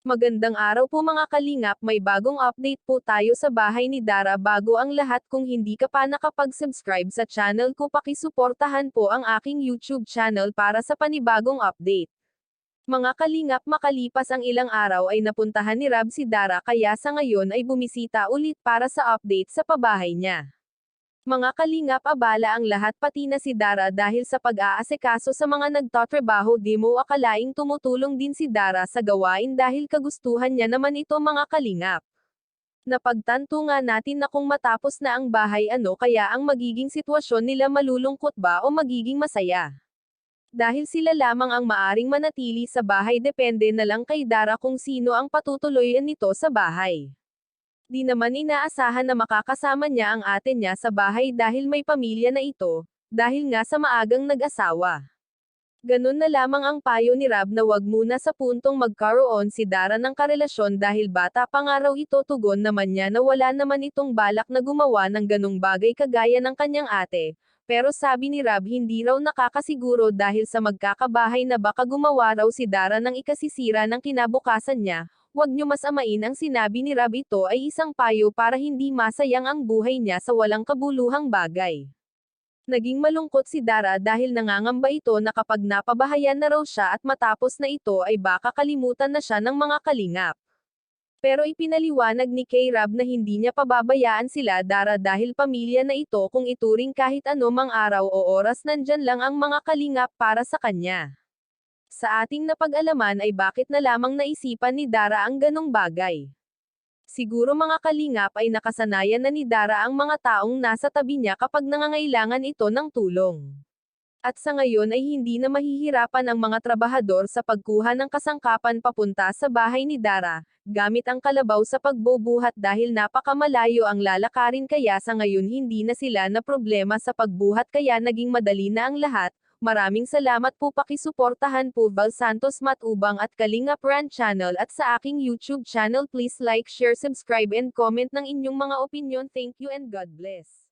Magandang araw po mga kalingap, may bagong update po tayo sa bahay ni Dara. Bago ang lahat, kung hindi ka pa nakapag-subscribe sa channel ko, pakisuportahan po ang aking YouTube channel para sa panibagong update. Mga kalingap, makalipas ang ilang araw ay napuntahan ni Rab si Dara, kaya sa ngayon ay bumisita ulit para sa update sa pabahay niya. Mga kalingap, abala ang lahat pati na si Dara dahil sa pag-aasikaso sa mga nagtatrabaho. Di mo akalaing tumutulong din si Dara sa gawain dahil kagustuhan niya naman ito mga kalingap. Napagtanto nga natin na kung matapos na ang bahay, ano kaya ang magiging sitwasyon nila, malulungkot ba o magiging masaya? Dahil sila lamang ang maaring manatili sa bahay, depende na lang kay Dara kung sino ang patutuloyan nito sa bahay. Di naman inaasahan na makakasama niya ang ate niya sa bahay dahil may pamilya na ito, dahil nga sa maagang nag-asawa. Ganun na lamang ang payo ni Rab na wag muna sa puntong magkaroon si Dara ng karelasyon dahil bata pa nga raw ito. Tugon naman niya na wala naman itong balak na gumawa ng ganung bagay kagaya ng kanyang ate, pero sabi ni Rab hindi raw nakakasiguro dahil sa magkakabahay na baka gumawa raw si Dara ng ikasisira ng kinabukasan niya. Huwag niyo masamain ang sinabi ni Rab, ito ay isang payo para hindi masayang ang buhay niya sa walang kabuluhang bagay. Naging malungkot si Dara dahil nangangamba ito na kapag napabahayan na raw siya at matapos na ito ay baka kalimutan na siya ng mga kalingap. Pero ipinaliwanag ni K-Rab na hindi niya pababayaan sila Dara dahil pamilya na ito, kung ituring kahit ano mang araw o oras nandyan lang ang mga kalingap para sa kanya. Sa ating napag-alaman ay bakit na lamang naisipan ni Dara ang ganong bagay. Siguro mga kalingap ay nakasanayan na ni Dara ang mga taong nasa tabi niya kapag nangangailangan ito ng tulong. At sa ngayon ay hindi na mahihirapan ang mga trabahador sa pagkuha ng kasangkapan papunta sa bahay ni Dara, gamit ang kalabaw sa pagbubuhat dahil napakamalayo ang lalakarin, kaya sa ngayon hindi na sila na problema sa pagbuhat kaya naging madali na ang lahat. Maraming salamat po, pakisuportahan po Val Santos Matubang at Kalingap Ran channel at sa aking YouTube channel. Please like, share, subscribe and comment ng inyong mga opinion. Thank you and God bless.